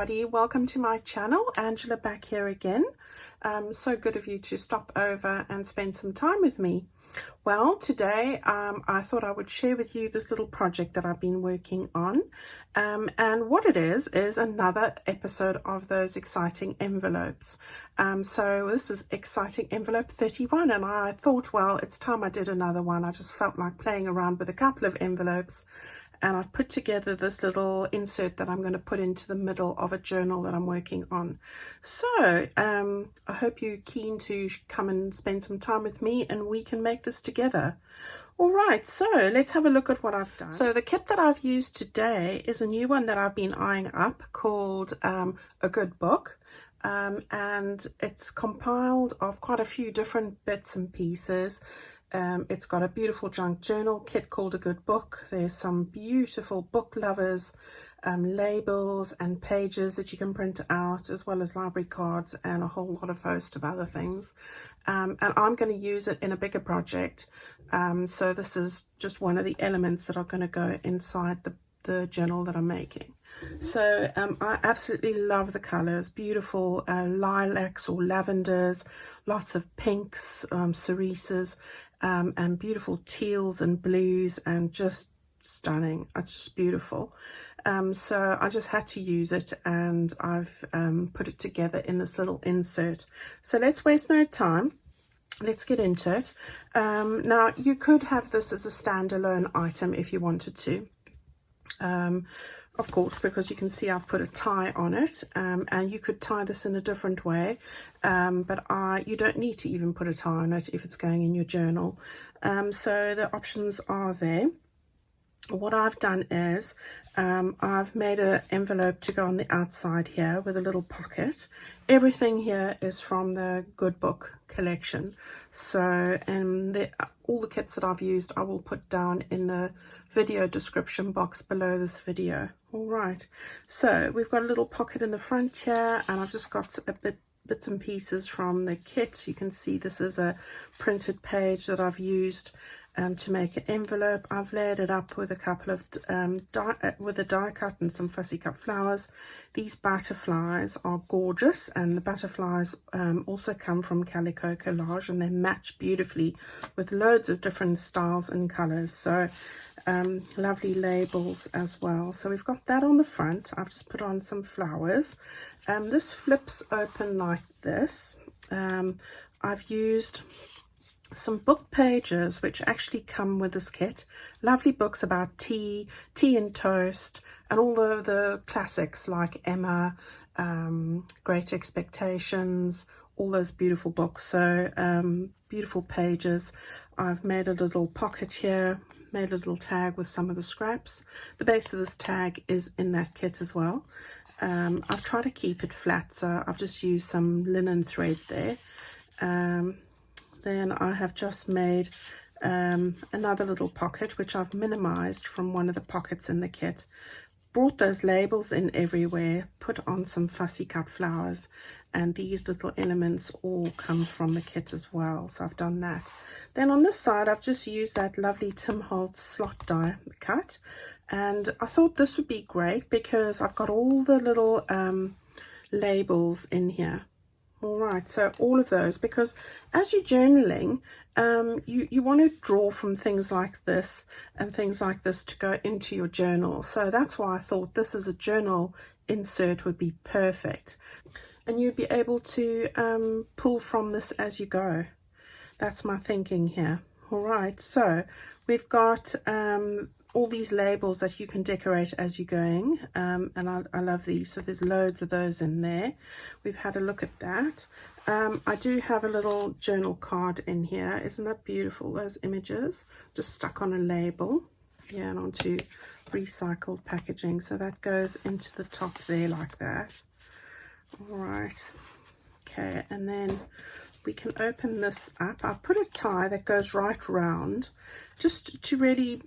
everybody, welcome to my channel. Angela back here again. So good of you to stop over and spend some time with me. Well, today I thought I would share with you this little project that I've been working on, and what it is another episode of those exciting envelopes. So this is exciting envelope 31, and I thought, well, it's time I did another one. I just felt like playing around with a couple of envelopes, and I've put together this little insert that I'm going to put into the middle of a journal that I'm working on. So I hope you're keen to come and spend some time with me and we can make this together. All right, so let's have a look at what I've done. So the kit that I've used today is a new one that I've been eyeing up called A Good Book. And it's compiled of quite a few different bits and pieces. It's got a beautiful junk journal kit called A Good Book. There's some beautiful book lovers labels and pages that you can print out, as well as library cards and a whole lot of host of other things. And I'm going to use it in a bigger project. So this is just one of the elements that are going to go inside the journal that I'm making. So I absolutely love the colors, beautiful lilacs or lavenders, lots of pinks, cerises, and beautiful teals and blues, and just stunning. It's just beautiful. So I just had to use it, and I've put it together in this little insert. So let's waste no time. Let's get into it. Now you could have this as a standalone item if you wanted to. Of course, because you can see I've put a tie on it, and you could tie this in a different way, but you don't need to even put a tie on it if it's going in your journal. So the options are there. What I've done is I've made an envelope to go on the outside here with a little pocket. Everything here is from the Good Book collection. So all the kits that I've used I will put down in the video description box below this video. All right, so we've got a little pocket in the front here, and I've just got bits and pieces from the kit. You can see this is a printed page that I've used to make an envelope. I've layered it up with a couple of with a die cut and some fussy cut flowers. These butterflies are gorgeous, and the butterflies also come from Calico Collage, and they match beautifully with loads of different styles and colors. So lovely labels as well. So we've got that on the front. I've just put on some flowers. This flips open like this. I've used some book pages which actually come with this kit. Lovely books about tea and toast, and all the classics like Emma, Great Expectations, all those beautiful books. So beautiful pages. I've made a little pocket here, made a little tag with some of the scraps. The base of this tag is in that kit as well. I've tried to keep it flat, so I've just used some linen thread there. Then I have just made another little pocket, which I've minimized from one of the pockets in the kit. Brought those labels in everywhere, put on some fussy cut flowers, and these little elements all come from the kit as well. So I've done that. Then on this side, I've just used that lovely Tim Holtz slot die cut, and I thought this would be great because I've got all the little labels in here. All right, so all of those, because as you're journaling, you want to draw from things like this and things like this to go into your journal. So that's why I thought this as a journal insert would be perfect. And you'd be able to pull from this as you go. That's my thinking here. All right, so we've got all these labels that you can decorate as you're going, and I love these. So there's loads of those in there. We've had a look at that. I do have a little journal card in here. Isn't that beautiful? Those images just stuck on a label, yeah, and onto recycled packaging. So that goes into the top there like that. All right, okay, and then we can open this up. I put a tie that goes right round, just to really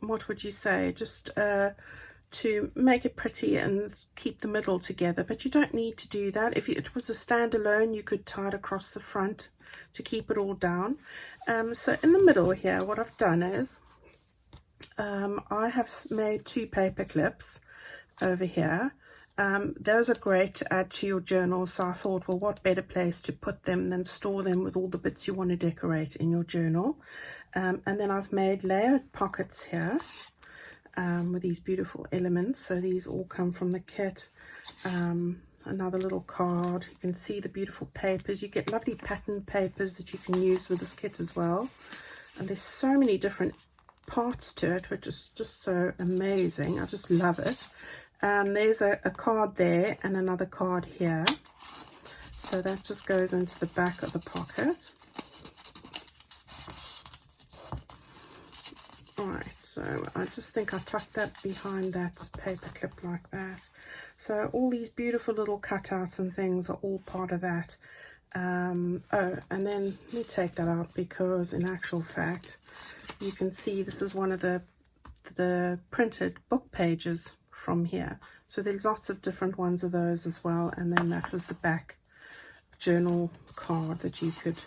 what would you say, just to make it pretty and keep the middle together, but you don't need to do that. If it was a standalone, you could tie it across the front to keep it all down. So in the middle here, what I've done is I have made two paper clips over here. Those are great to add to your journal, so I thought, well, what better place to put them than store them with all the bits you want to decorate in your journal. And then I've made layered pockets here with these beautiful elements. So these all come from the kit. Another little card. You can see the beautiful papers. You get lovely pattern papers that you can use with this kit as well. And there's so many different parts to it, which is just so amazing. I just love it. There's a card there and another card here. So that just goes into the back of the pocket. Alright, so I just think I tucked that behind that paper clip like that. So all these beautiful little cutouts and things are all part of that. Oh, and then let me take that out, because in actual fact you can see this is one of the printed book pages from here. So there's lots of different ones of those as well. And then that was the back journal card that you could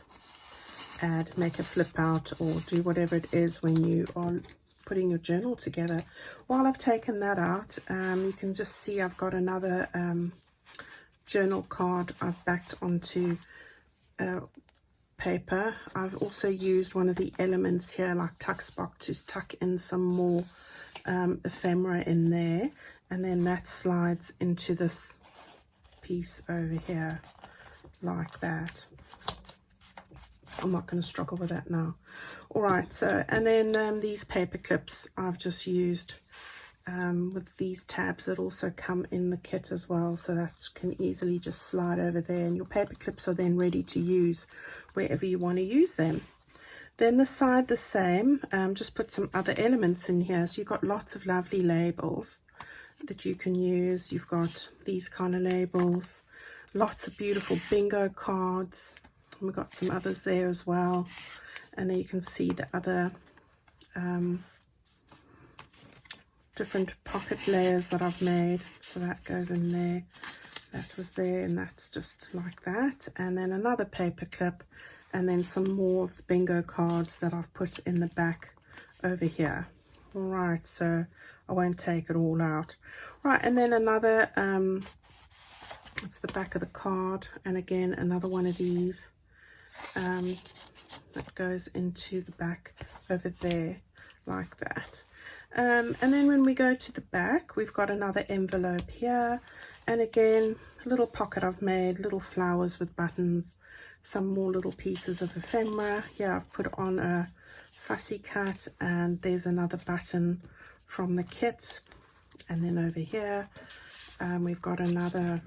add, make a flip out, or do whatever it is when you are putting your journal together. While I've taken that out, you can just see I've got another journal card I've backed onto paper. I've also used one of the elements here like Tuxbox to tuck in some more ephemera in there, and then that slides into this piece over here like that. I'm not going to struggle with that now. All right, so and then these paper clips I've just used with these tabs that also come in the kit as well, so that can easily just slide over there, and your paper clips are then ready to use wherever you want to use them. Then the side the same, just put some other elements in here. So you've got lots of lovely labels that you can use. You've got these kind of labels, lots of beautiful bingo cards. We've got some others there as well, and then you can see the other different pocket layers that I've made. So that goes in there, that was there, and that's just like that. And then another paper clip, and then some more of the bingo cards that I've put in the back over here. All right, so I won't take it all out. Right, and then another it's the back of the card, and again another one of these that goes into the back over there like that. And then when we go to the back, we've got another envelope here, and again a little pocket I've made, little flowers with buttons, some more little pieces of ephemera. Here I've put on a fussy cut, and there's another button from the kit. And then over here we've got another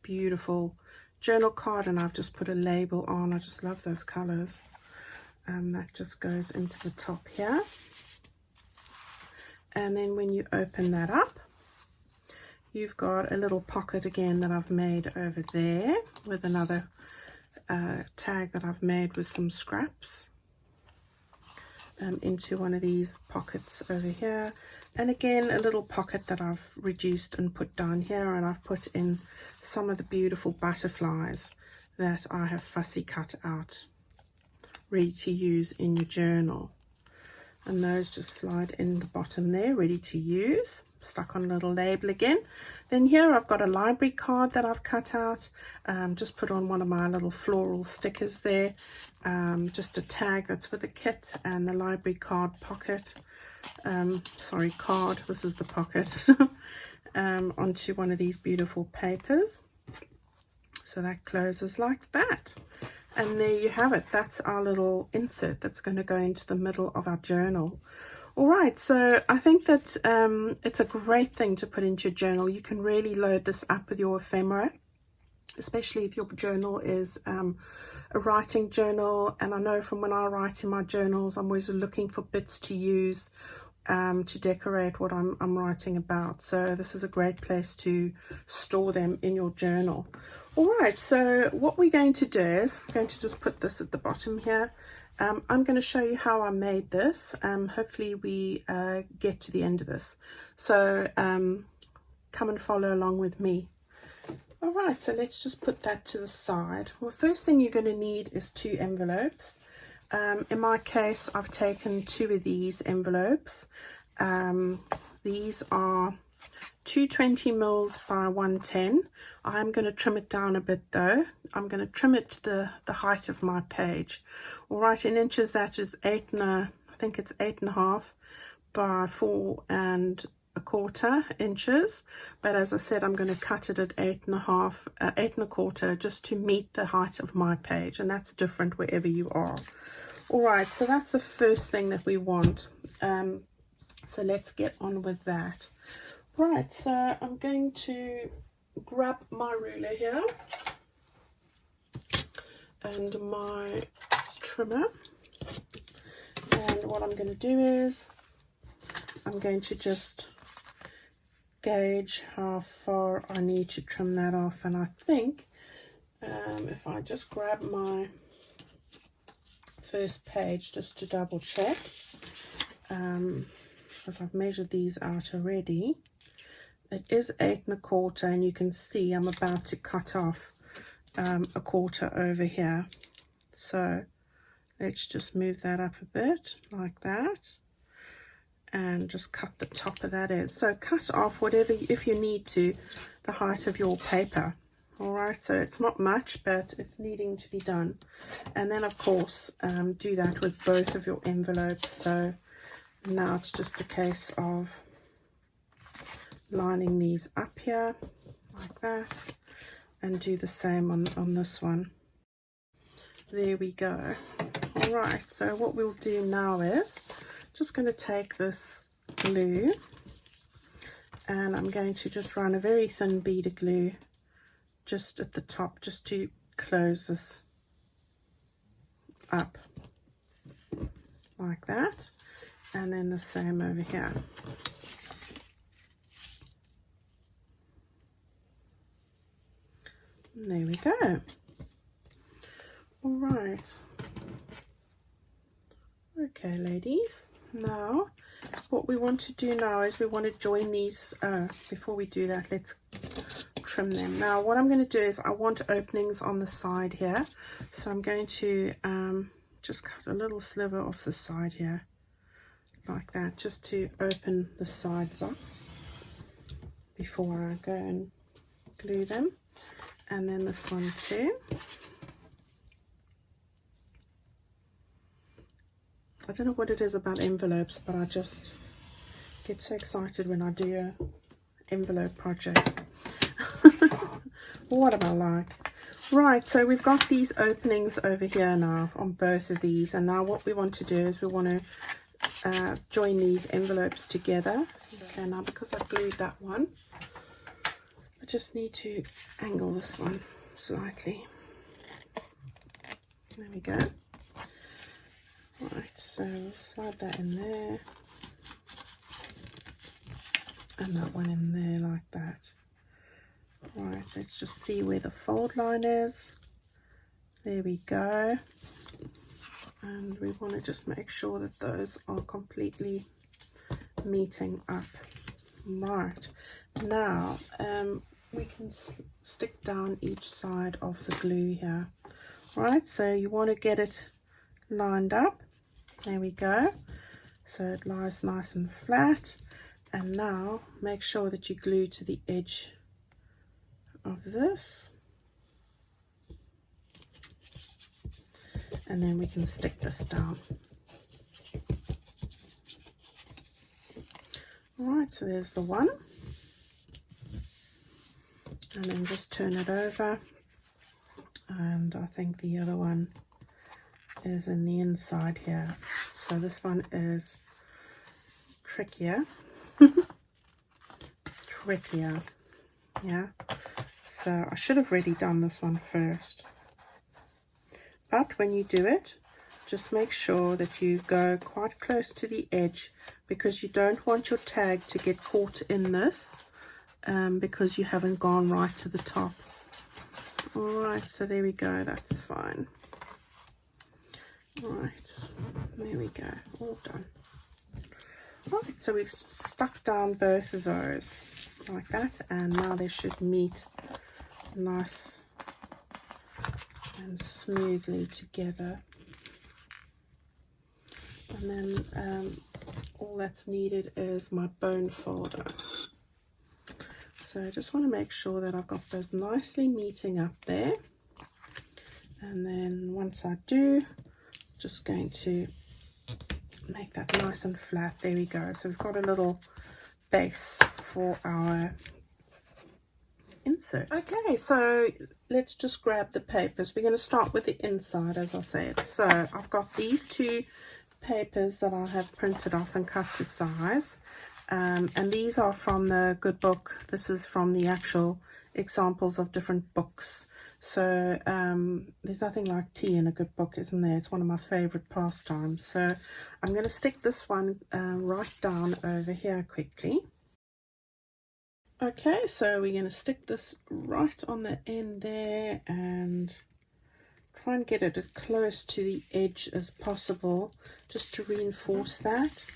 beautiful journal card, and I've just put a label on. I just love those colors. That just goes into the top here. And then when you open that up, you've got a little pocket again that I've made over there with another tag that I've made with some scraps into one of these pockets over here. And again, a little pocket that I've reduced and put down here, and I've put in some of the beautiful butterflies that I have fussy cut out, ready to use in your journal. And those just slide in the bottom there, ready to use, stuck on a little label again. Then here I've got a library card that I've cut out, just put on one of my little floral stickers there, just a tag that's with the kit, and the library card pocket, sorry, card, this is the pocket, onto one of these beautiful papers. So that closes like that. And there you have it. That's our little insert that's going to go into the middle of our journal. All right, so I think that it's a great thing to put into your journal. You can really load this up with your ephemera, especially if your journal is a writing journal. And I know from when I write in my journals, I'm always looking for bits to use to decorate what I'm writing about. So this is a great place to store them in your journal. All right, so what we're going to do is I'm going to just put this at the bottom here. I'm going to show you how I made this. Hopefully we get to the end of this. So come and follow along with me. All right, so let's just put that to the side. Well, first thing you're going to need is 2 envelopes. In my case, I've taken 2 of these envelopes. These are 220 mils by 110. I'm going to trim it down a bit though. I'm going to trim it to the height of my page. All right, in inches that is I think it's 8.5 by 4.25 inches. But as I said, I'm going to cut it at 8.5, 8.25, just to meet the height of my page, and that's different wherever you are. All right, so that's the first thing that we want. So let's get on with that. Right, so I'm going to grab my ruler here and my trimmer, and what I'm going to do is I'm going to just gauge how far I need to trim that off. And I think if I just grab my first page just to double check, because I've measured these out already, it is 8.25, and you can see I'm about to cut off a quarter over here. So let's just move that up a bit like that, and just cut the top of that in. So cut off whatever, if you need to, the height of your paper. All right, so it's not much, but it's needing to be done. And then of course do that with both of your envelopes. So now it's just a case of lining these up here like that, and do the same on this one. There we go. All right, so what we'll do now is just going to take this glue, and I'm going to just run a very thin bead of glue just at the top, just to close this up like that, and then the same over here. And there we go. All right. Okay, ladies. Now, what we want to do now is we want to join these. Before we do that, let's trim them. Now, what I'm going to do is I want openings on the side here. So I'm going to just cut a little sliver off the side here, like that, just to open the sides up before I go and glue them. And then this one too. I don't know what it is about envelopes, but I just get so excited when I do a envelope project. What am I like? Right, so we've got these openings over here now on both of these, and now what we want to do is we want to join these envelopes together. Okay, now because I glued that one, I just need to angle this one slightly. There we go. Right, so we'll slide that in there, and that one in there like that. Right, let's just see where the fold line is. There we go. And we want to just make sure that those are completely meeting up. Right, now we can stick down each side of the glue here. Right, so you want to get it lined up. There we go. So it lies nice and flat. And now make sure that you glue to the edge of this. And then we can stick this down. Alright, so there's the one. And then just turn it over. And I think the other one is in the inside here. So this one is trickier. Trickier. Yeah. So I should have really done this one first. But when you do it, just make sure that you go quite close to the edge, because you don't want your tag to get caught in this because you haven't gone right to the top. Alright, so there we go, that's fine. Alright, there we go, all done. Alright, so we've stuck down both of those like that, and now they should meet nice and smoothly together. And then all that's needed is my bone folder. So I just want to make sure that I've got those nicely meeting up there. And then once I do, just going to make that nice and flat. There we go. So we've got a little base for our insert. Okay, so let's just grab the papers. We're going to start with the inside, as I said. So I've got these two papers that I have printed off and cut to size. And these are from the good book. This is from the actual examples of different books. So there's nothing like tea in a good book, isn't there? It's one of my favorite pastimes. So I'm going to stick this one right down over here quickly. Okay, so we're going to stick this right on the end there and try and get it as close to the edge as possible, just to reinforce that.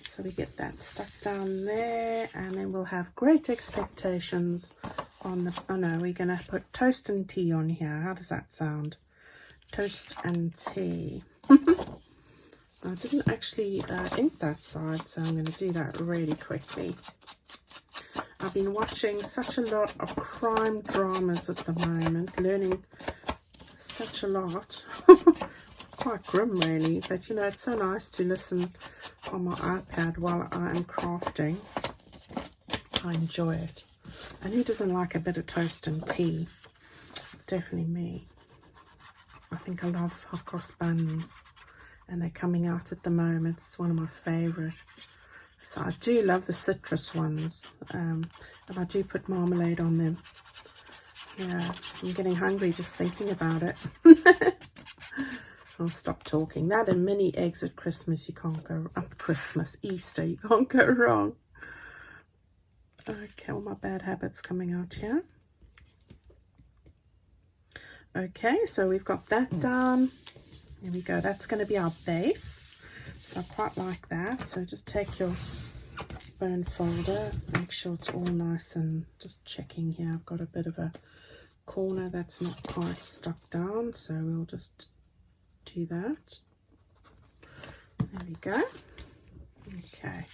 So we get that stuck down there, and then we'll have great expectations on the, oh no, we're going to put toast and tea on here. How does that sound? Toast and tea. I didn't actually ink that side, so I'm going to do that really quickly. I've been watching such a lot of crime dramas at the moment, learning such a lot. Quite grim really, but you know, it's so nice to listen on my iPad while I am crafting. I enjoy it. And who doesn't like a bit of toast and tea? Definitely me. I think I love hot cross buns, and they're coming out at the moment. It's one of my favorite. So I do love the citrus ones, and I do put marmalade on them. Yeah, I'm getting hungry just thinking about it. I'll stop talking. That and mini eggs at Christmas, you can't go, Easter, you can't go wrong. Okay, all my bad habits coming out here. Okay, so we've got that done. There we go, that's going to be our base. So I quite like that. So just take your bone folder, make sure it's all nice, and just checking here. I've got a bit of a corner that's not quite stuck down, so we'll just do that. There we go. Okay,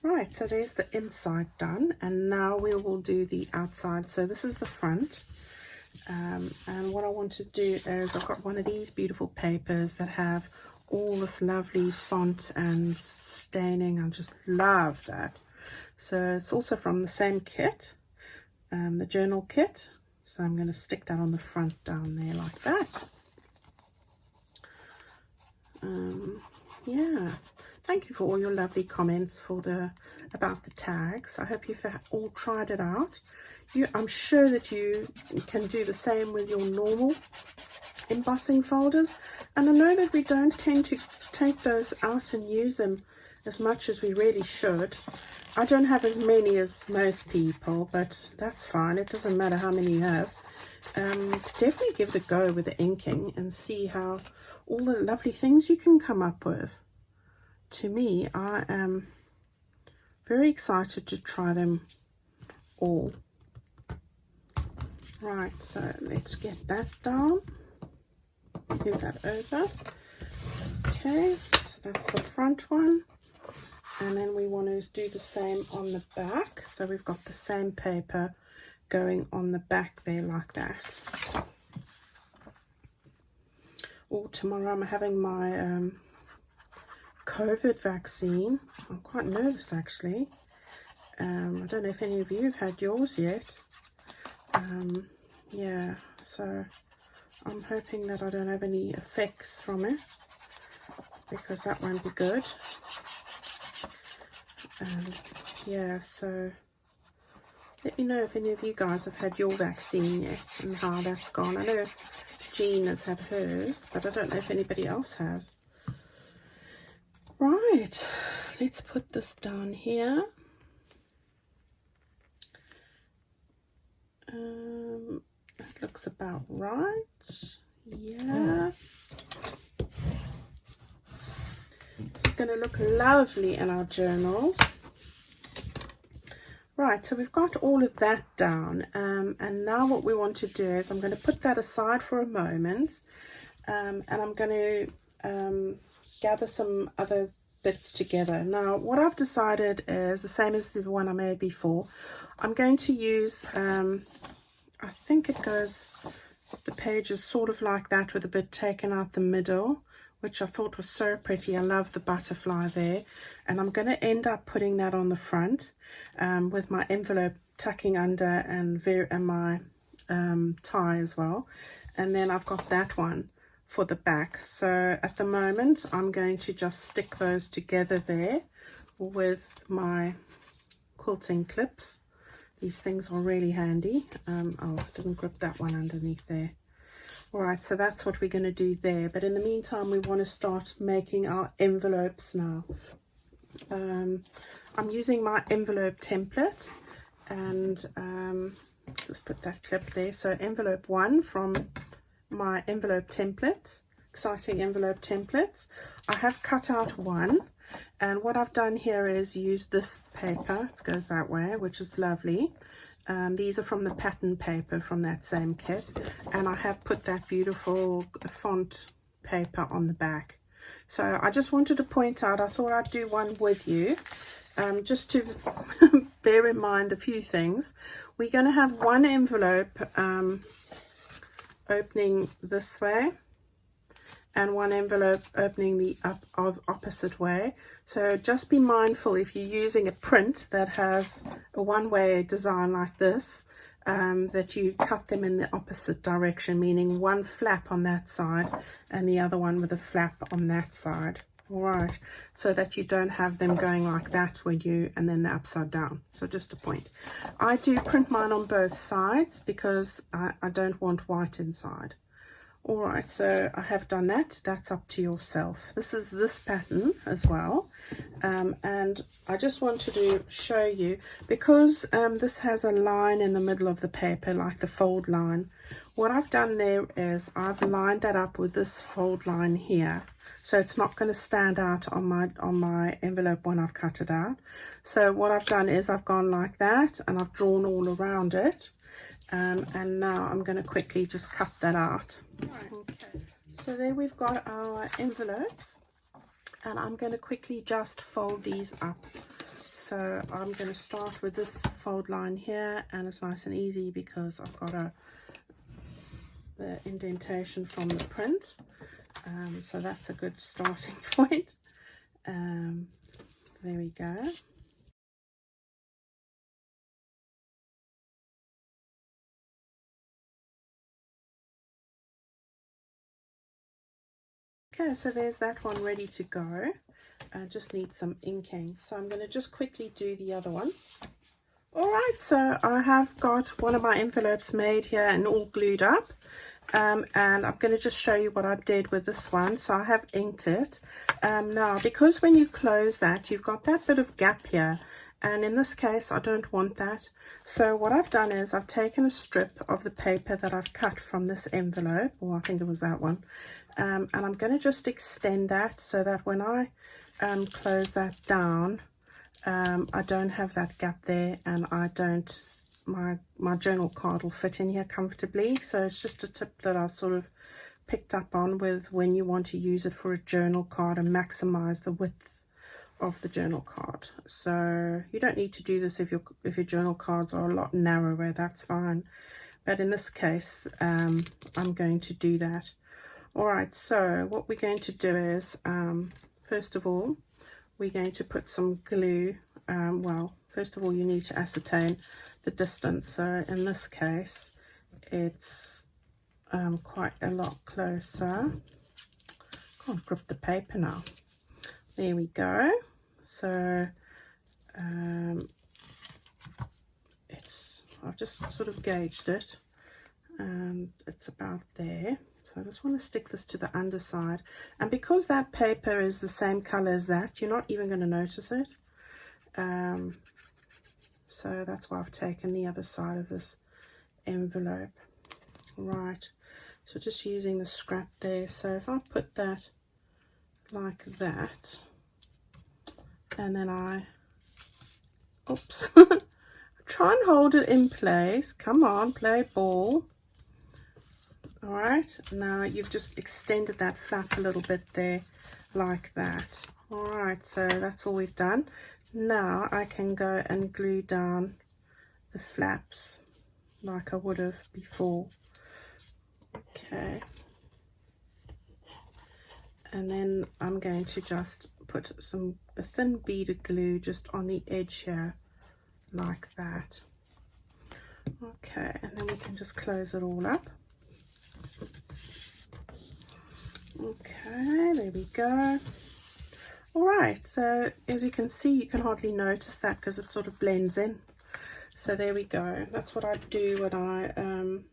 right, so there's the inside done, and now we will do the outside. So this is the front, and what I want to do is I've got one of these beautiful papers that have all this lovely font and staining. I just love that. So it's also from the same kit, the journal kit. So I'm going to stick that on the front down there like that. Yeah, thank you for all your lovely comments about the tags. I hope you've all tried it out. I'm sure that you can do the same with your normal embossing folders, and I know that we don't tend to take those out and use them as much as we really should. I don't have as many as most people, but that's fine. It doesn't matter how many you have. Definitely give it a go with the inking and see how all the lovely things you can come up with. To me, I am very excited to try them all. Right, so let's get that down. Move that over. Okay, so that's the front one. And then we want to do the same on the back. So we've got the same paper going on the back there like that. Oh, tomorrow I'm having my COVID vaccine. I'm quite nervous actually. I don't know if any of you have had yours yet. Yeah, so I'm hoping that I don't have any effects from it, because that won't be good. Yeah, so let me know if any of you guys have had your vaccine yet and how that's gone. I know Jean has had hers, but I don't know if anybody else has. Right, let's put this down here. That looks about right. Yeah. It's going to look lovely in our journals. Right, so we've got all of that down, and now what we want to do is I'm going to put that aside for a moment, and I'm going to gather some other bits together. Now what I've decided is the same as the one I made before. I'm going to use I think it goes, the page is sort of like that with a bit taken out the middle, which I thought was so pretty. I love the butterfly there, and I'm going to end up putting that on the front with my envelope tucking under and my tie as well. And then I've got that one for the back. So at the moment I'm going to just stick those together there with my quilting clips. These things are really handy. Oh, I didn't grip that one underneath there. All right, so that's what we're going to do there. But in the meantime, we want to start making our envelopes now. I'm using my envelope template, and just put that clip there. So envelope 1 from my envelope templates, exciting envelope templates. I have cut out one, and what I've done here is use this paper. It goes that way, which is lovely. These are from the pattern paper from that same kit, and I have put that beautiful font paper on the back. So I just wanted to point out, I thought I'd do one with you, just to bear in mind a few things. We're going to have one envelope opening this way, and one envelope opening the opposite way. So just be mindful if you're using a print that has a one-way design like this, that you cut them in the opposite direction, meaning one flap on that side and the other one with a flap on that side. All right, so that you don't have them going like that when you, and then the upside down. So just a point. I do print mine on both sides because I don't want white inside. All right, so I have done that. That's up to yourself. This is this pattern as well, and I just wanted to show you, because this has a line in the middle of the paper, like the fold line. What I've done there is I've lined that up with this fold line here, so it's not going to stand out on my envelope when I've cut it out. So what I've done is I've gone like that, and I've drawn all around it. And now I'm going to quickly just cut that out. Okay, so there we've got our envelopes, and I'm going to quickly just fold these up. So I'm going to start with this fold line here, and it's nice and easy because I've got the indentation from the print, so that's a good starting point. There we go. Okay, so there's that one ready to go. I just need some inking, so I'm going to just quickly do the other one. All right, so I have got one of my envelopes made here and all glued up, and I'm going to just show you what I did with this one. So I have inked it. Now, because when you close that, you've got that bit of gap here, and in this case I don't want that. So what I've done is I've taken a strip of the paper that I've cut from this envelope, or I think it was that one, and I'm going to just extend that so that when I close that down, I don't have that gap there, and I don't, my journal card will fit in here comfortably. So it's just a tip that I sort of picked up on with when you want to use it for a journal card and maximize the width of the journal card. So you don't need to do this if your journal cards are a lot narrower, that's fine, but in this case I'm going to do that. All right, so what we're going to do is first of all we're going to put some glue. Well, first of all you need to ascertain the distance, so in this case it's quite a lot closer. Can't grip the paper now. There we go. So I've just sort of gauged it, and it's about there. So I just want to stick this to the underside, and because that paper is the same color as that, you're not even going to notice it. So that's why I've taken the other side of this envelope. Right, so just using the scrap there. So if I put that like that, and then I oops try and hold it in place. Come on, play ball. All right, now you've just extended that flap a little bit there. like that. All right, so that's all we've done. Now I can go and glue down the flaps like I would have before. Okay, and then I'm going to just put a thin bead of glue just on the edge here like that. Okay, and then we can just close it all up. Okay, there we go. All right, so as you can see, you can hardly notice that because it sort of blends in. So there we go. That's what I do when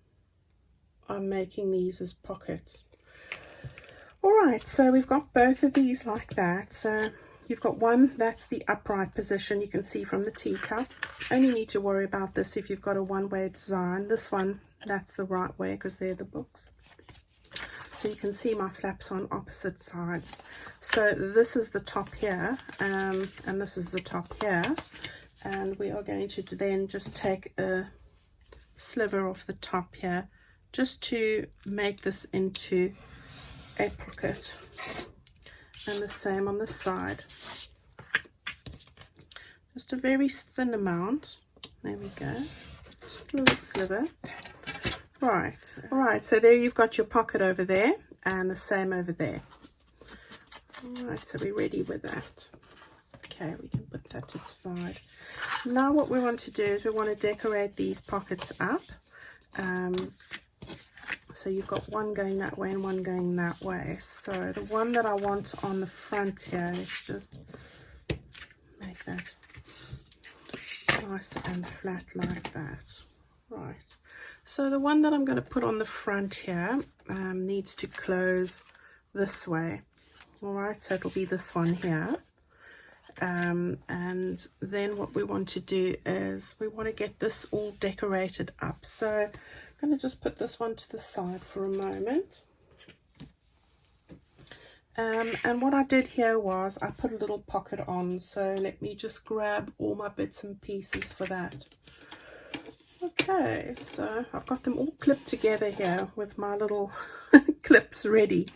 I'm making these as pockets. All right, so we've got both of these like that. So you've got one, that's the upright position, you can see from the teacup. Only need to worry about this if you've got a one-way design. This one, that's the right way because they're the books. So you can see my flaps on opposite sides. So this is the top here, and this is the top here. And we are going to then just take a sliver off the top here, just to make this into a pocket. And the same on the side. Just a very thin amount. There we go. Just a little sliver. Right, all right, so there you've got your pocket over there and the same over there. All right, so we're ready with that. Okay, we can put that to the side. Now what we want to do is we want to decorate these pockets up. So you've got one going that way and one going that way. So the one that I want on the front here, let's just make that nice and flat like that. Right. So the one that I'm going to put on the front here needs to close this way. All right, so it'll be this one here. And then what we want to do is we want to get this all decorated up. So I'm going to just put this one to the side for a moment. And what I did here was I put a little pocket on. So let me just grab all my bits and pieces for that. Okay, so I've got them all clipped together here with my little clips ready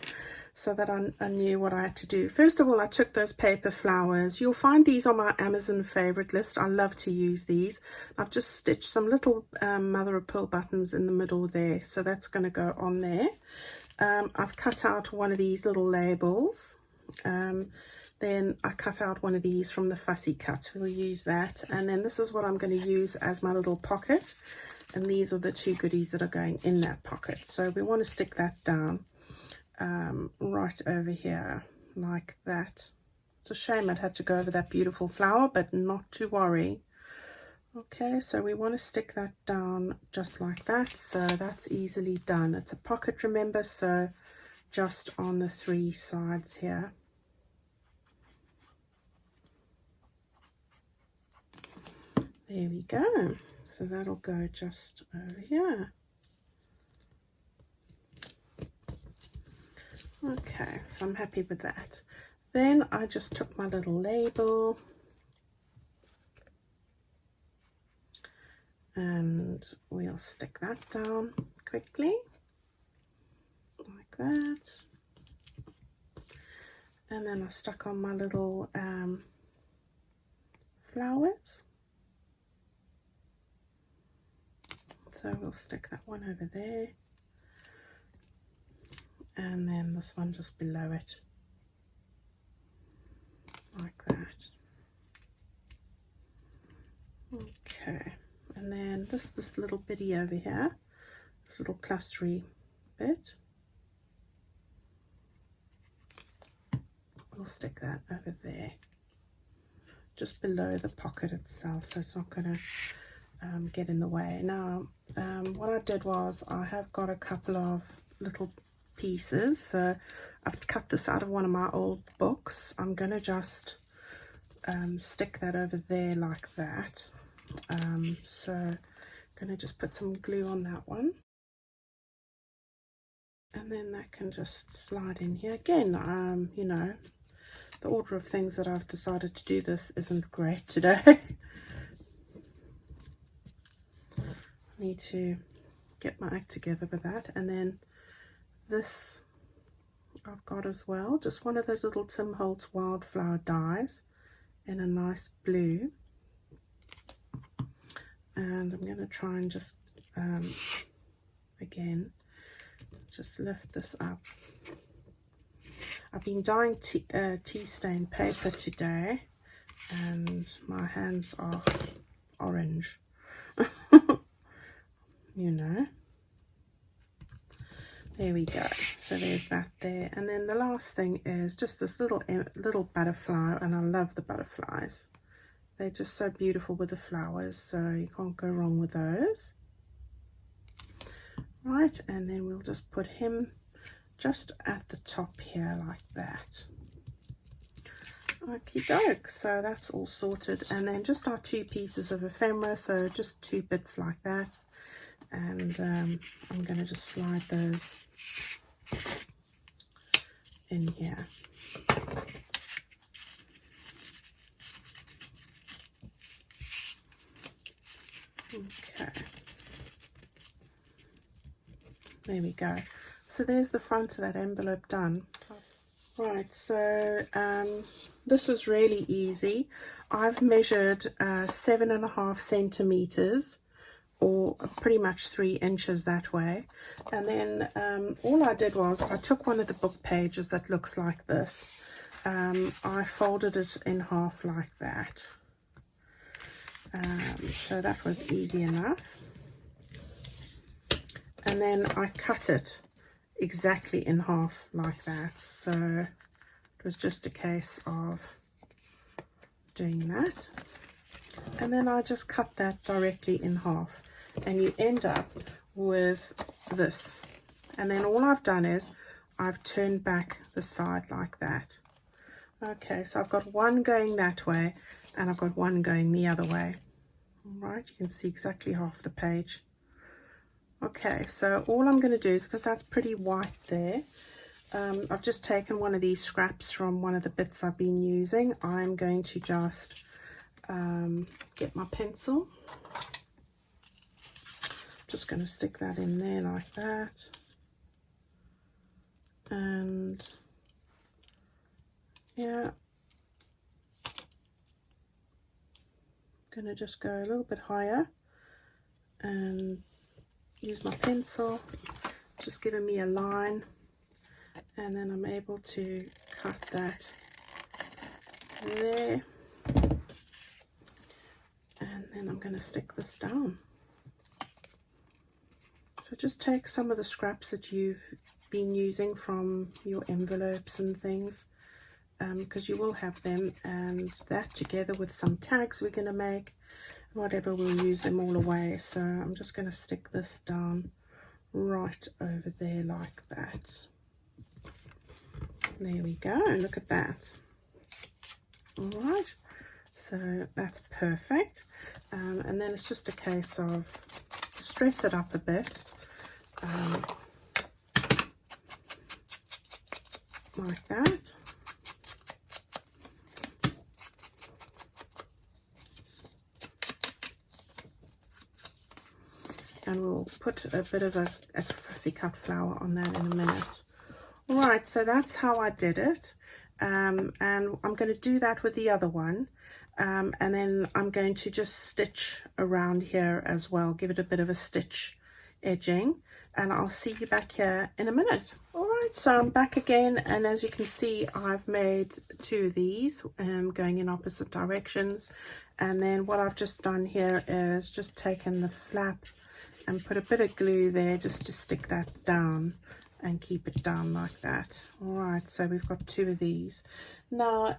so that I knew what I had to do. First of all, I took those paper flowers. You'll find these on my Amazon favorite list. I love to use these. I've just stitched some little mother of pearl buttons in the middle there, so that's going to go on there. I've cut out one of these little labels. Then I cut out one of these from the fussy cut. We'll use that. And then this is what I'm going to use as my little pocket. And these are the two goodies that are going in that pocket. So we want to stick that down right over here like that. It's a shame it had to go over that beautiful flower, but not to worry. Okay, so we want to stick that down just like that. So that's easily done. It's a pocket, remember, so just on the three sides here. There we go. So that'll go just over here. Okay, so I'm happy with that. Then I just took my little label and we'll stick that down quickly like that. And then I stuck on my little flowers. So we'll stick that one over there, and then this one just below it, like that. Okay, and then this little bitty over here, this little clustery bit, we'll stick that over there, just below the pocket itself, so it's not going to get in the way. Now what I did was I have got a couple of little pieces, so I've cut this out of one of my old books. I'm going to just stick that over there like that. So I'm going to just put some glue on that one, and then that can just slide in here again. You know, the order of things that I've decided to do this isn't great today. Need to get my act together with that. And then this I've got as well just one of those little Tim Holtz wildflower dies in a nice blue, and I'm going to try and just again just lift this up. I've been dyeing tea stain paper today and my hands are orange. You know, there we go. So there's that there, and then the last thing is just this little butterfly, and I love the butterflies. They're just so beautiful with the flowers, so you can't go wrong with those. Right, and then we'll just put him just at the top here like that. Okie doke, so that's all sorted, and then just our 2 pieces of ephemera, so just 2 bits like that, and I'm going to just slide those in here. Okay, there we go. So there's the front of that envelope done. Right, so this was really easy. I've measured 7.5 centimeters, or pretty much 3 inches that way, and then all I did was I took one of the book pages that looks like this. I folded it in half like that, so that was easy enough, and then I cut it exactly in half like that, so it was just a case of doing that, and then I just cut that directly in half, and you end up with this. And then all I've done is I've turned back the side like that. Okay, so I've got one going that way and I've got one going the other way. All right, you can see exactly half the page. Okay, so all I'm going to do is, because that's pretty white there, I've just taken one of these scraps from one of the bits I've been using. I'm going to just get my pencil. Just going to stick that in there like that, and yeah, I'm going to just go a little bit higher and use my pencil, just giving me a line, and then I'm able to cut that there, and then I'm going to stick this down. So just take some of the scraps that you've been using from your envelopes and things, because you will have them, and that together with some tags we're going to make, whatever, we'll use them all away. So I'm just going to stick this down right over there like that. There we go, look at that. All right, so that's perfect, and then it's just a case of stress it up a bit, like that. And we'll put a bit of a fussy cut flower on that in a minute. All right, so that's how I did it, and I'm going to do that with the other one, and then I'm going to just stitch around here as well, give it a bit of a stitch edging, and I'll see you back here in a minute. All right, so I'm back again, and as you can see, I've made 2 of these going in opposite directions, and then what I've just done here is just taken the flap and put a bit of glue there just to stick that down and keep it down like that. All right, so we've got 2 of these. Now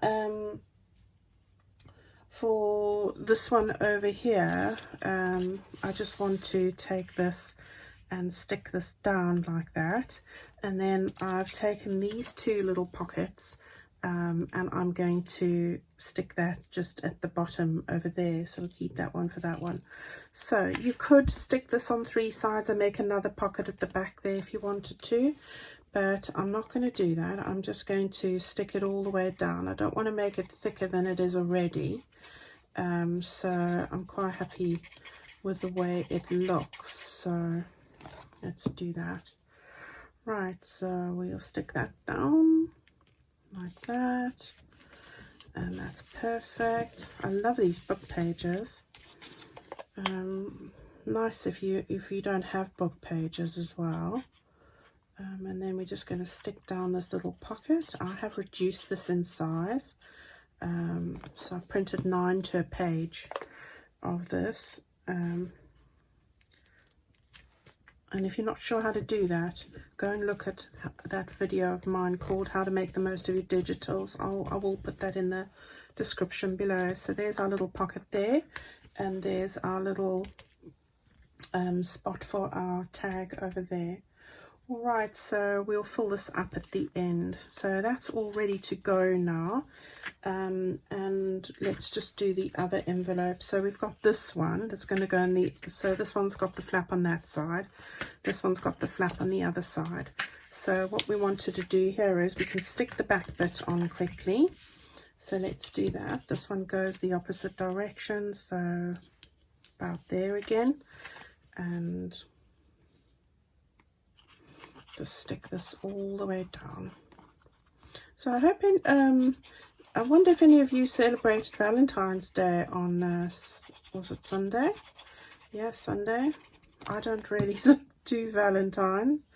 for this one over here, I just want to take this and stick this down like that, and then I've taken these 2 little pockets, and I'm going to stick that just at the bottom over there, so we'll keep that one for that one. So you could stick this on 3 sides and make another pocket at the back there if you wanted to, but I'm not going to do that. I'm just going to stick it all the way down. I don't want to make it thicker than it is already, so I'm quite happy with the way it looks, so let's do that. Right, so we'll stick that down like that, and that's perfect. I love these book pages. Nice if you don't have book pages as well. And then we're just going to stick down this little pocket. I have reduced this in size, so I printed 9 to a page of this. And if you're not sure how to do that, go and look at that video of mine called How to Make the Most of Your Digitals. I will put that in the description below. So there's our little pocket there, and there's our little spot for our tag over there. All right, so we'll fill this up at the end. So that's all ready to go now. And let's just do the other envelope. So we've got this one that's going to go in the, so this one's got the flap on that side. This one's got the flap on the other side. So what we wanted to do here is we can stick the back bit on quickly. So let's do that. This one goes the opposite direction, so about there again. And just stick this all the way down. So I hope I wonder if any of you celebrated Valentine's Day on was it Sunday? Yeah, Sunday. I don't really do Valentines,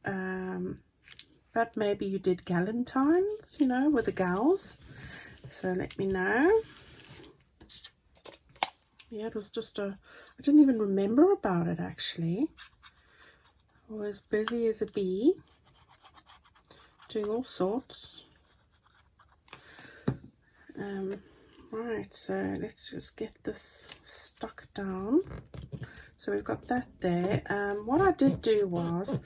but maybe you did Galentines, you know, with the gals. So let me know. Yeah, it was just I didn't even remember about it actually. I was busy as a bee, doing all sorts. Right, so let's just get this stuck down. So we've got that there. What I did do was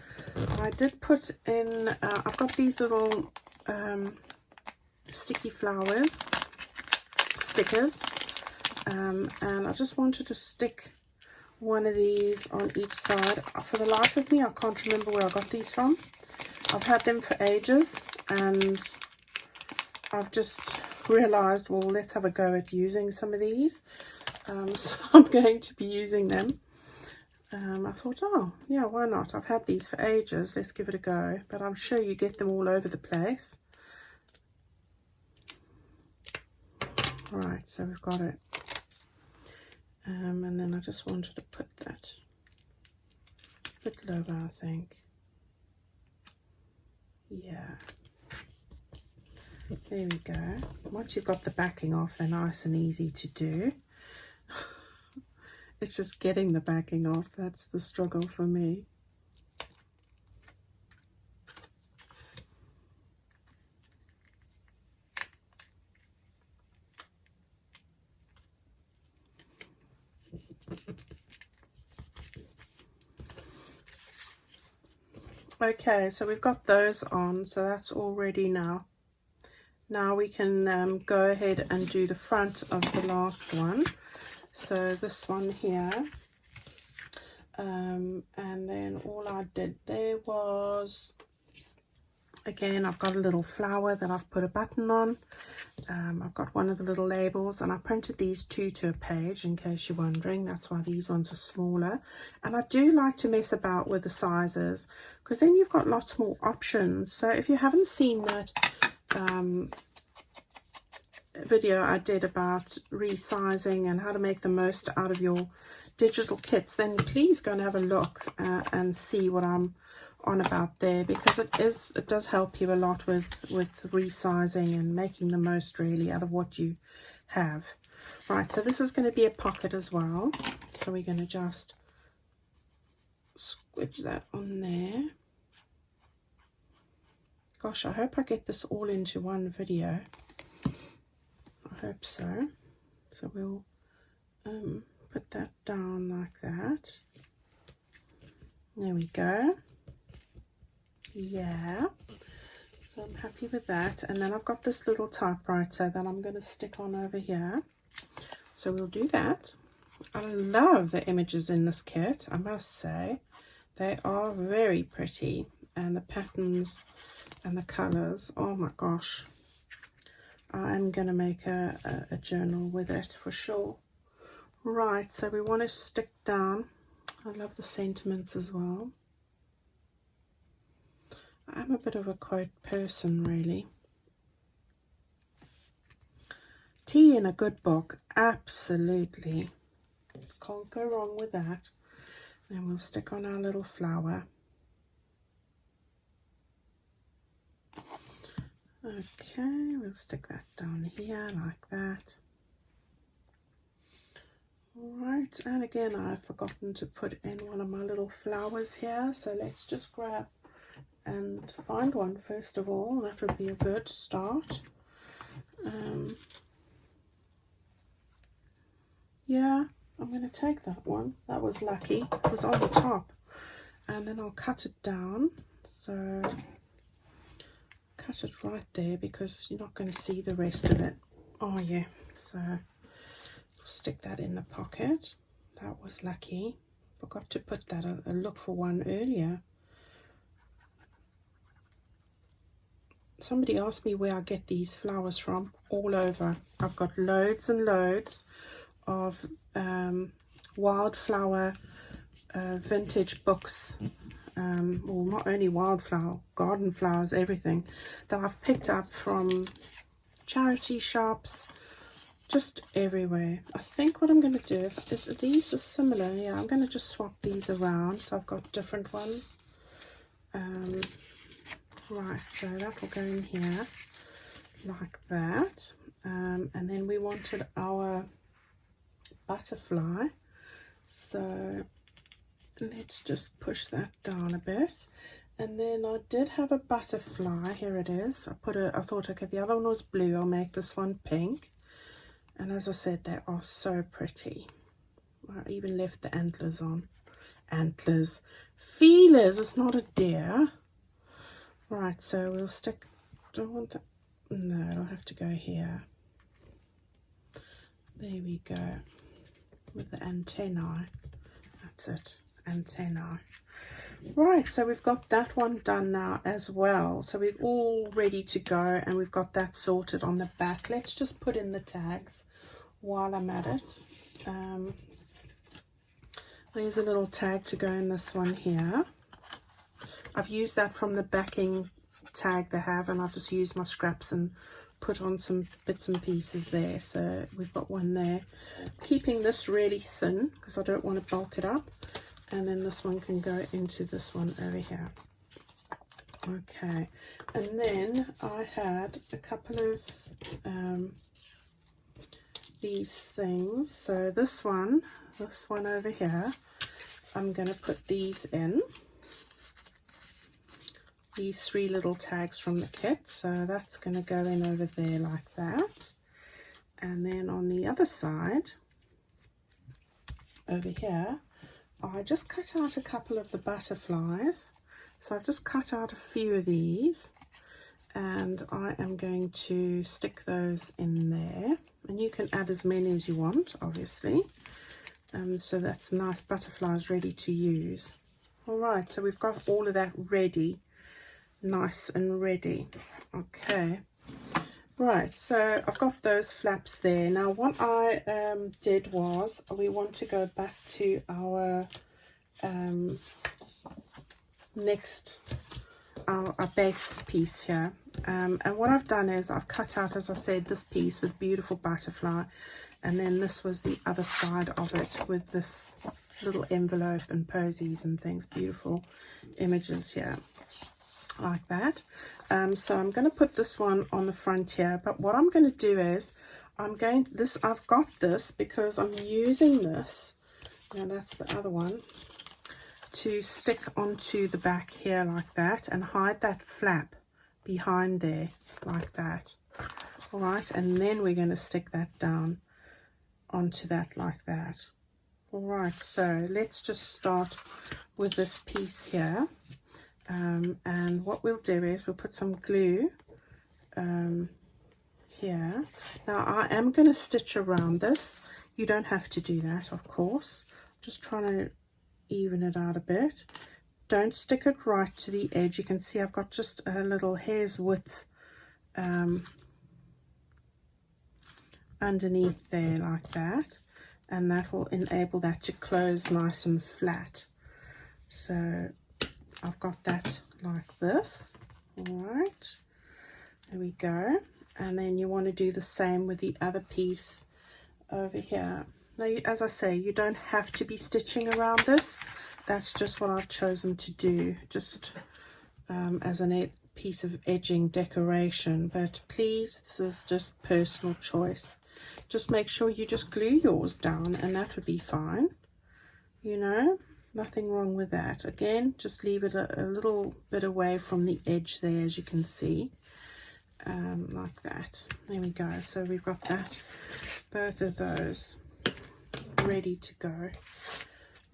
I did put in, I've got these little sticky flowers, stickers, and I just wanted to stick one of these on each side. For the life of me, I can't remember where I got these from. I've had them for ages, and I've just realized, well, let's have a go at using some of these. So I'm going to be using them. I thought, oh yeah, why not? I've had these for ages, let's give it a go. But I'm sure you get them all over the place. Right, so we've got it. And then I just wanted to put that a bit lower, I think. Yeah. There we go. Once you've got the backing off, they're nice and easy to do. It's just getting the backing off. That's the struggle for me. Okay, so we've got those on, so that's all ready now. Now we can go ahead and do the front of the last one. So this one here, and then all I did there was, again, I've got a little flower that I've put a button on. I've got one of the little labels, and I printed these 2 to a page, in case you're wondering. That's why these ones are smaller. And I do like to mess about with the sizes, because then you've got lots more options. So if you haven't seen that video I did about resizing and how to make the most out of your digital kits, then please go and have a look and see what I'm on about there, because it does help you a lot with resizing and making the most really out of what you have. Right, so this is going to be a pocket as well, so we're going to just squidge that on there. Gosh, I hope I get this all into one video. I hope so. So we'll put that down like that. There we go. Yeah, so I'm happy with that. And then I've got this little typewriter that I'm going to stick on over here. So we'll do that. I love the images in this kit, I must say. They are very pretty, and the patterns and the colors, oh my gosh. I'm going to make a journal with it for sure. Right, so we want to stick down. I love the sentiments as well. I'm a bit of a quote person, really. Tea in a good book, absolutely. Can't go wrong with that. Then we'll stick on our little flower. Okay, we'll stick that down here like that. Alright, and again I've forgotten to put in one of my little flowers here, so let's just grab and find one first of all. That would be a good start. Yeah, I'm going to take that one. That was lucky. It was on the top. And then I'll cut it down. So cut it right there because you're not going to see the rest of it. Oh yeah, so stick that in the pocket. That was lucky. Forgot to put that a look for one earlier. Somebody asked me where I get these flowers from. All over. I've got loads and loads of wildflower vintage books. Well, not only wildflower, garden flowers, everything that I've picked up from charity shops, just everywhere. I think what I'm going to do is these are similar. Yeah, I'm going to just swap these around, so I've got different ones. Right, so that will go in here like that. And then we wanted our butterfly, so let's just push that down a bit. And then I did have a butterfly. Here it is. I thought, okay, the other one was blue, I'll make this one pink. And as I said, they are so pretty. I even left the antlers on. Antlers. Feelers. It's not a deer. Right, so we'll stick. Do I want that? No, it'll have to go here. There we go. With the antennae. That's it. Antennae. Right, so we've got that one done now as well. So we're all ready to go, and we've got that sorted on the back. Let's just put in the tags while I'm at it. There's a little tag to go in this one here. I've used that from the backing tag they have, and I've just used my scraps and put on some bits and pieces there. So we've got one there. Keeping this really thin because I don't want to bulk it up. And then this one can go into this one over here. Okay, and then I had a couple of these things. So this one over here, I'm going to put these in. These 3 little tags from the kit. So that's going to go in over there like that. And then on the other side, over here, I just cut out a couple of the butterflies. So I've just cut out a few of these, and I am going to stick those in there. And you can add as many as you want, obviously. So that's nice butterflies ready to use. All right, so we've got all of that ready, nice and ready. Okay. Right, so I've got those flaps there. Now what I did was, we want to go back to our our base piece here. And what I've done is I've cut out, as I said, this piece with beautiful butterfly, and then this was the other side of it with this little envelope and posies and things, beautiful images here. Like that. So I'm going to put this one on the front here, but what I'm going to do is I've got this because I'm using this, and that's the other one, to stick onto the back here like that and hide that flap behind there like that. All right, and then we're going to stick that down onto that like that. All right, so let's just start with this piece here. And what we'll do is we'll put some glue here. Now I am going to stitch around this. You don't have to do that, of course. Just trying to even it out a bit. Don't stick it right to the edge. You can see I've got just a little hair's width underneath there like that, and that will enable that to close nice and flat. So I've got that like this. All right, there we go. And then you want to do the same with the other piece over here. Now, as I say, you don't have to be stitching around this. That's just what I've chosen to do, just as a piece of edging decoration. But please, this is just personal choice. Just make sure you just glue yours down, and that would be fine. You know, nothing wrong with that. Again, just leave it a little bit away from the edge there, as you can see. Like that. There we go. So we've got that, both of those ready to go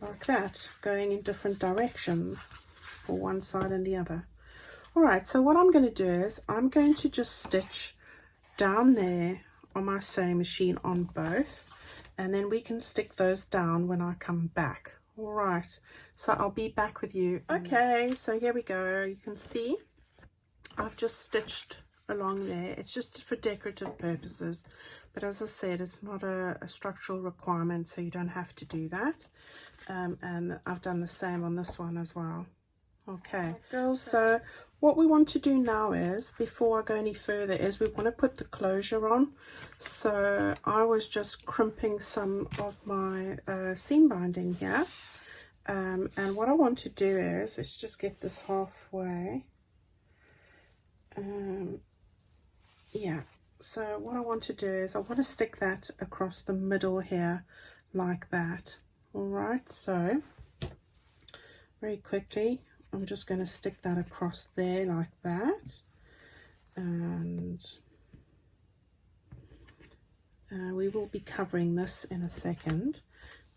like that, going in different directions for one side and the other. All right, so what I'm going to do is I'm going to just stitch down there on my sewing machine on both, and then we can stick those down when I come back. All right, so I'll be back with you. Okay, so here we go. You can see I've just stitched along there. It's just for decorative purposes, but as I said, it's not a structural requirement, so you don't have to do that. And I've done the same on this one as well. Okay, girls, so what we want to do now is, before I go any further, is we want to put the closure on. So I was just crimping some of my seam binding here, and what I want to do is, let's just get this halfway. Yeah, so what I want to do is I want to stick that across the middle here like that. All right, so very quickly I'm just going to stick that across there like that, and we will be covering this in a second.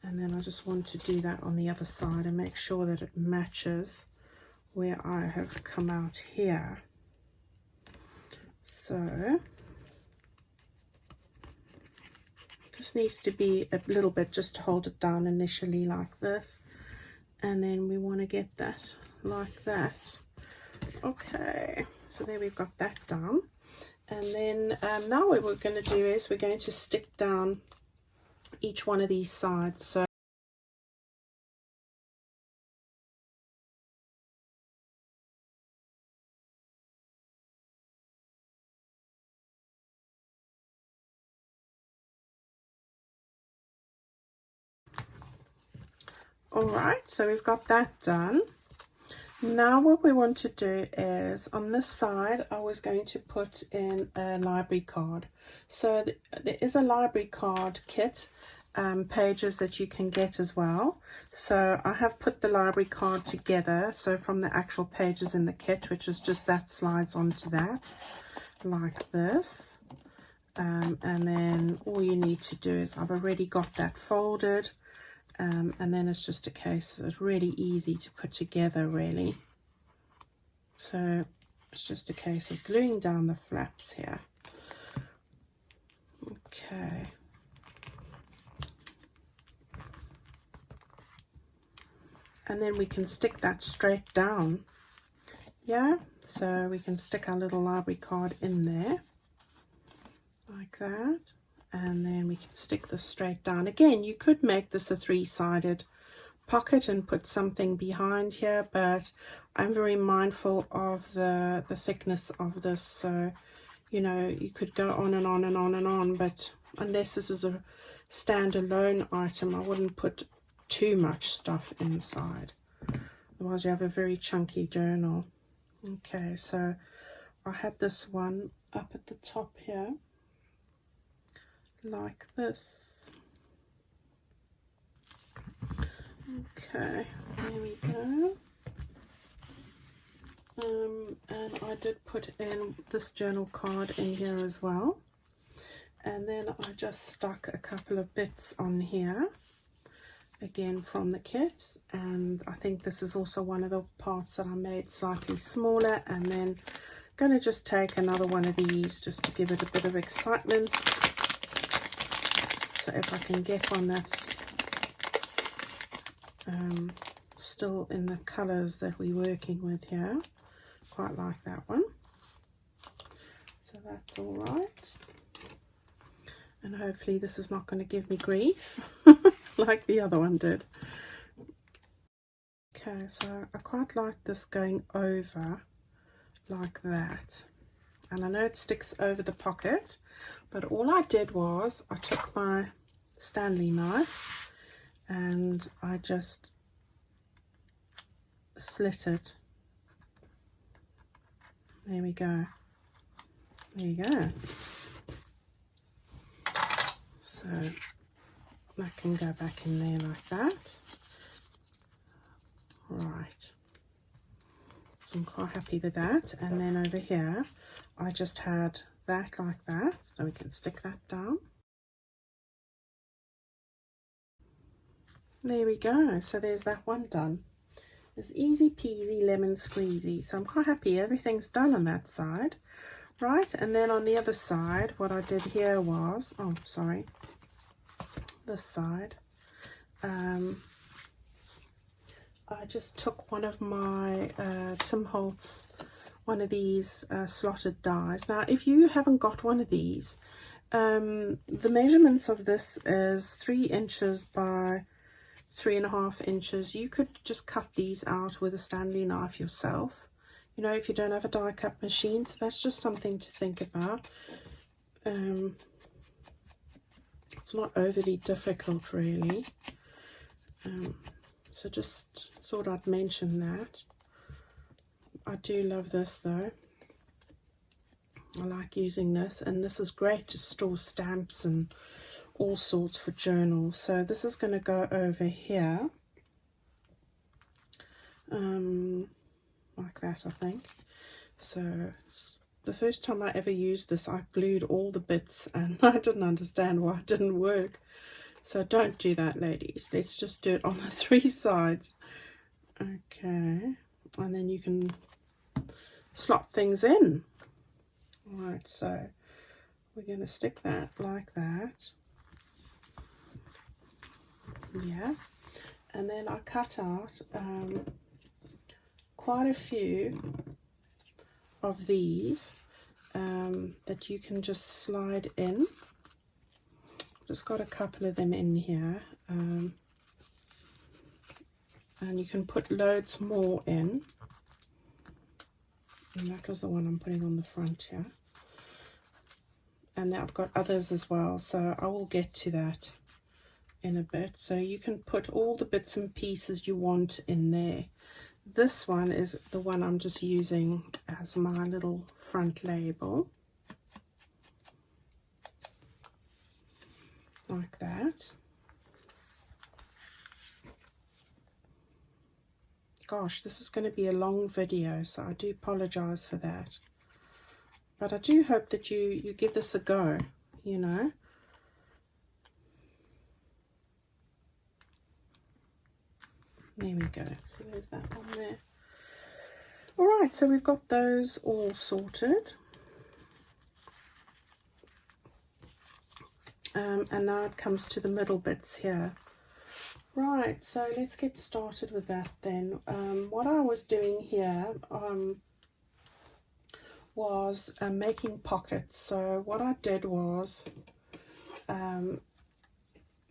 And then I just want to do that on the other side and make sure that it matches where I have come out here. So just needs to be a little bit, just to hold it down initially like this, and then we want to get that like that. Okay, so there we've got that done. And then now what we're going to do is we're going to stick down each one of these sides. So all right, so we've got that done. Now what we want to do is, on this side I was going to put in a library card. So there is a library card kit, pages that you can get as well. So I have put the library card together, so from the actual pages in the kit, which is just that slides onto that like this. And then all you need to do is, I've already got that folded. And then it's just a case, it's really easy to put together really. So it's just a case of gluing down the flaps here. Okay. And then we can stick that straight down. Yeah, so we can stick our little library card in there like that. And then we can stick this straight down. Again, you could make this a three-sided pocket and put something behind here, but I'm very mindful of the thickness of this. So, you know, you could go on and on and on and on, but unless this is a standalone item, I wouldn't put too much stuff inside. Otherwise you have a very chunky journal. Okay, so I had this one up at the top here, like this. Okay, there we go. And I did put in this journal card in here as well, and then I just stuck a couple of bits on here again from the kits, and I think this is also one of the parts that I made slightly smaller, and then going to just take another one of these just to give it a bit of excitement. So if I can get one that's still in the colors that we're working with here, quite like that one. So that's all right, and hopefully this is not going to give me grief like the other one did. Okay, so I quite like this going over like that, and I know it sticks over the pocket, but all I did was I took my Stanley knife and I just slit it. There we go. There you go. So that can go back in there like that. Right. So I'm quite happy with that. And then over here, I just had that like that, so we can stick that down. There we go. So there's that one done. It's easy peasy lemon squeezy. So I'm quite happy everything's done on that side. Right, and then on the other side, what I did here was, oh sorry, this side, I just took one of my Tim Holtz, one of these slotted dies. Now if you haven't got one of these, the measurements of this is 3 inches by 3.5 inches. You could just cut these out with a Stanley knife yourself, you know, if you don't have a die cut machine. So that's just something to think about. It's not overly difficult really, so just thought I'd mention that. I do love this though. I like using this, and this is great to store stamps and all sorts for journals. So this is going to go over here, like that, I think. So the first time I ever used this, I glued all the bits and I didn't understand why it didn't work. So don't do that, ladies. Let's just do it on the 3 sides. Okay, and then you can slot things in. Right, so we're going to stick that like that. Yeah, and then I cut out quite a few of these that you can just slide in. Just got a couple of them in here, and you can put loads more in. And that was the one I'm putting on the front here. And then I've got others as well, so I will get to that in a bit. So you can put all the bits and pieces you want in there. This one is the one I'm just using as my little front label, like that. Gosh, this is going to be a long video, so I do apologize for that, but I do hope that you give this a go, you know. There we go. So there's that one there. All right, so we've got those all sorted. And now it comes to the middle bits here. Right, so let's get started with that then. What I was doing here was making pockets. So what I did was, let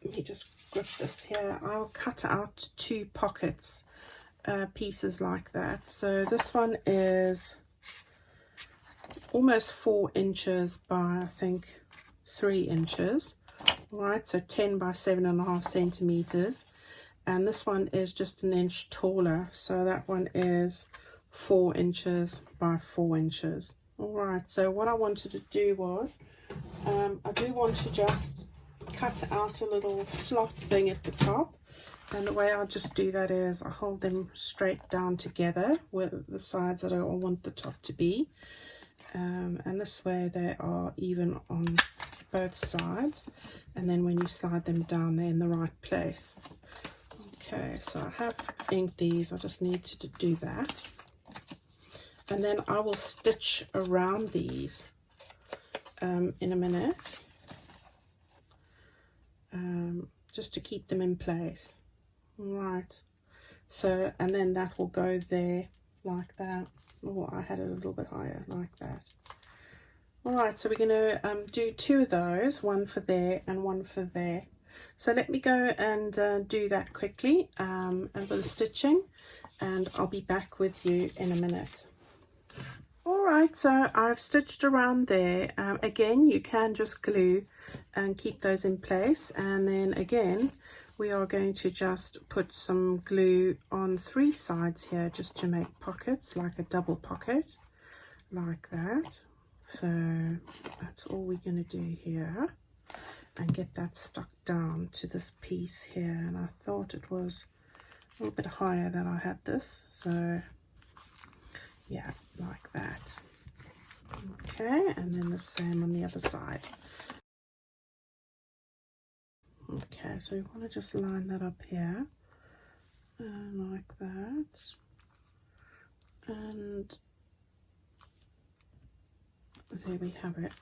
me just grip this here. I'll cut out 2 pockets, pieces like that. So this one is almost 4 inches by, I think, 3 inches. Right, so 10 by 7.5 centimeters. And this one is just an inch taller, so that one is 4 inches by 4 inches. All right, so what I wanted to do was, I do want to just cut out a little slot thing at the top, and the way I'll just do that is I hold them straight down together with the sides that I want the top to be, and this way they are even on both sides, and then when you slide them down, they're in the right place. Okay, so I have inked these, I just need to do that. And then I will stitch around these in a minute, just to keep them in place. Right, so, and then that will go there like that. Oh, I had it a little bit higher, like that. All right, so we're going to do 2 of those, one for there and one for there. So let me go and do that quickly, and with the stitching, and I'll be back with you in a minute. Alright, so I've stitched around there. Again, you can just glue and keep those in place, and then again we are going to just put some glue on 3 sides here just to make pockets, like a double pocket like that. So that's all we're going to do here, and get that stuck down to this piece here. And I thought it was a little bit higher than I had this, so yeah, like that. Okay, and then the same on the other side. Okay, so we want to just line that up here, like that, and there we have it.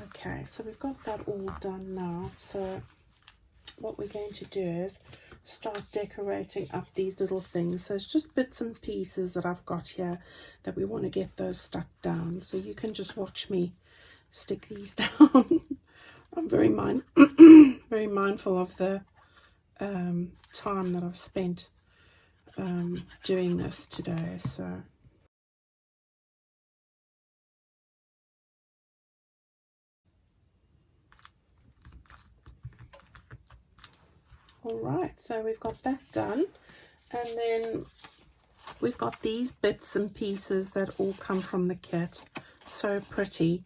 Okay, so we've got that all done now. So what we're going to do is start decorating up these little things. So it's just bits and pieces that I've got here that we want to get those stuck down. So you can just watch me stick these down. I'm very mindful of the time that I've spent doing this today. So alright, so we've got that done, and then we've got these bits and pieces that all come from the kit. So pretty.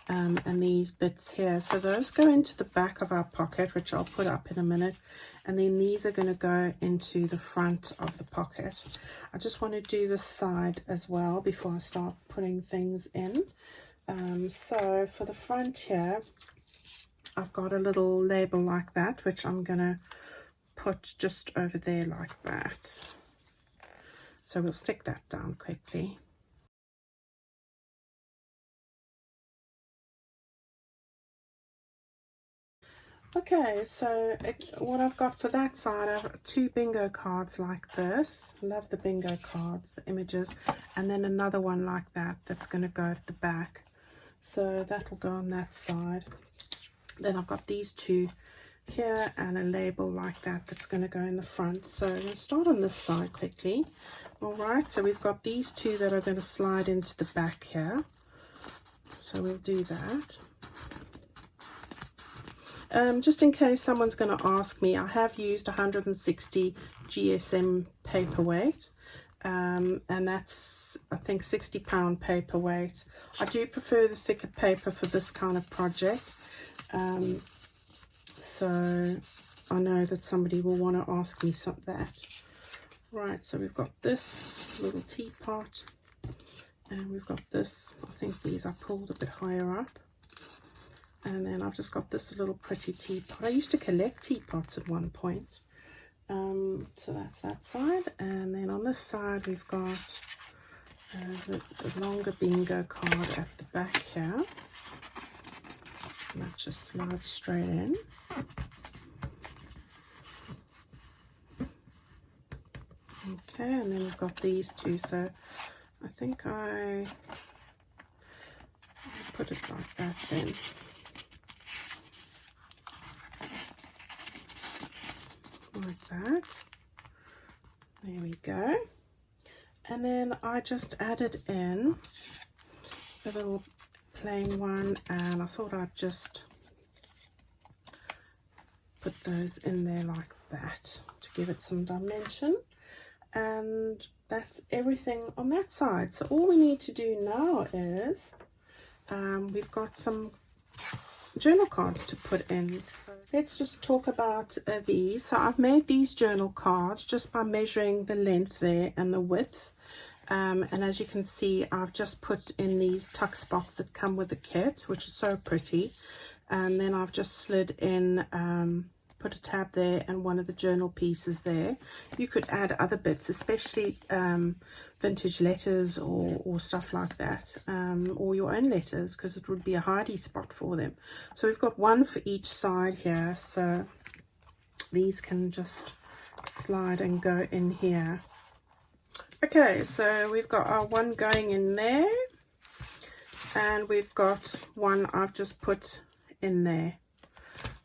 And these bits here, so those go into the back of our pocket, which I'll put up in a minute, and then these are going to go into the front of the pocket. I just want to do this side as well before I start putting things in. So for the front here, I've got a little label like that, which I'm going to put just over there like that. So we'll stick that down quickly. Okay, so what I've got for that side, I've got 2 bingo cards like this. Love the bingo cards, the images, and then another one like that that's going to go at the back. So that will go on that side. Then I've got these 2 here and a label like that that's going to go in the front. So I'm going to start on this side quickly. Alright, so we've got these 2 that are going to slide into the back here. So we'll do that. Just in case someone's going to ask me, I have used 160 GSM paperweight, and that's, I think, £60 paperweight. I do prefer the thicker paper for this kind of project, so I know that somebody will want to ask me that. Right, so we've got this little teapot, and we've got this, I think these are pulled a bit higher up. And then I've just got this little pretty teapot. I used to collect teapots at one point. So that's that side. And then on this side, we've got the longer bingo card at the back here. And that just slides straight in. Okay, and then we've got these 2. So I think I put it like that then. Like that. There we go. And then I just added in a little plain one, and I thought I'd just put those in there like that to give it some dimension. And that's everything on that side. So all we need to do now is we've got some journal cards to put in. So let's just talk about these. So I've made these journal cards just by measuring the length there and the width, and as you can see, I've just put in these tuck spots that come with the kit, which is so pretty. And then I've just slid in, put a tab there and one of the journal pieces there. You could add other bits, especially vintage letters or stuff like that, or your own letters, because it would be a hidey spot for them. So we've got one for each side here, so these can just slide and go in here. Okay, so we've got our one going in there, and we've got one I've just put in there.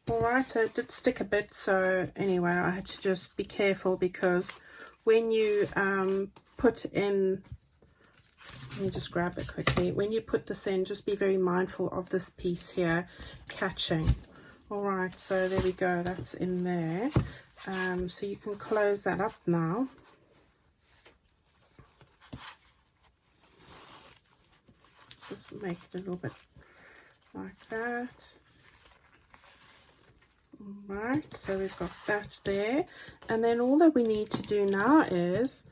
Alright, so it did stick a bit, so anyway, I had to just be careful, because when you put in, let me just grab it quickly, when you put this in, just be very mindful of this piece here catching. Alright, so there we go, that's in there. So you can close that up now. Just make it a little bit like that. Alright, so we've got that there, and then all that we need to do now is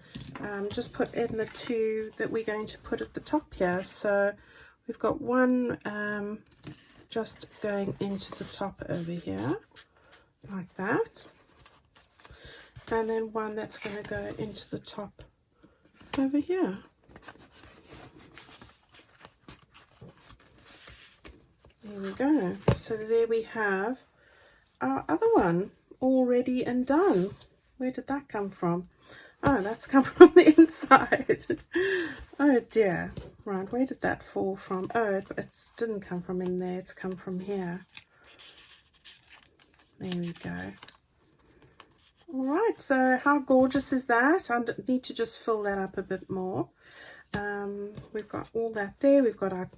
just put in the two that we're going to put at the top here. So we've got one just going into the top over here like that, and then one that's going to go into the top over here. There we go. So there we have our other one all ready and done. Where did that come from? Oh, that's come from the inside. Oh dear. Right, where did that fall from? Oh, it didn't come from in there, it's come from here. There we go. Alright, so how gorgeous is that? I need to just fill that up a bit more. We've got all that there. We've got our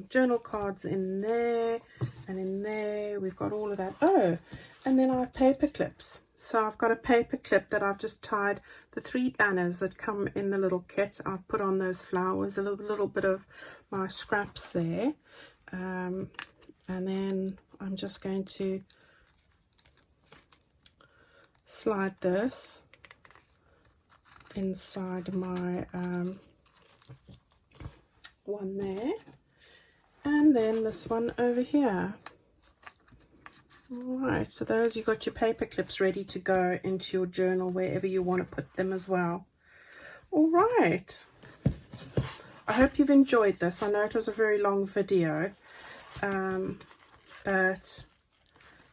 journal cards in there, and in there we've got all of that. Oh, and then I have paper clips. So I've got a paper clip that I've just tied the 3 banners that come in the little kit. I've put on those flowers, a little bit of my scraps there, and then I'm just going to slide this inside my one there, and then this one over here. Alright, so those, you got your paper clips ready to go into your journal wherever you want to put them as well. Alright, I hope you've enjoyed this. I know it was a very long video, but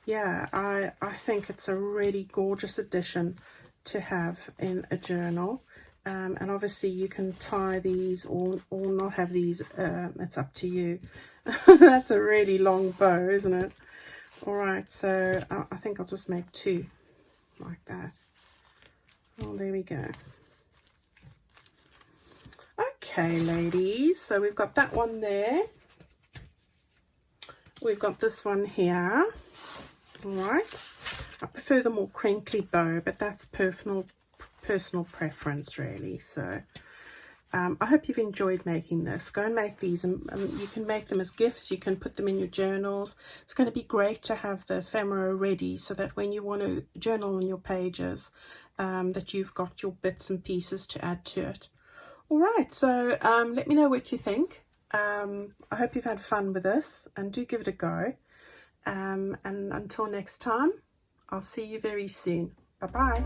yeah, I think it's a really gorgeous addition to have in a journal. And obviously you can tie these or not have these, it's up to you. That's a really long bow, isn't it? Alright, so I think I'll just make 2 like that. Oh, there we go. Okay, ladies, so we've got that one there. We've got this one here. Alright, I prefer the more crinkly bow, but that's personal preference really. So I hope you've enjoyed making this. Go and make these, and you can make them as gifts. You can put them in your journals. It's going to be great to have the ephemera ready, so that when you want to journal on your pages, that you've got your bits and pieces to add to it. All right, so let me know what you think. I hope you've had fun with this, and do give it a go. And until next time, I'll see you very soon. Bye bye.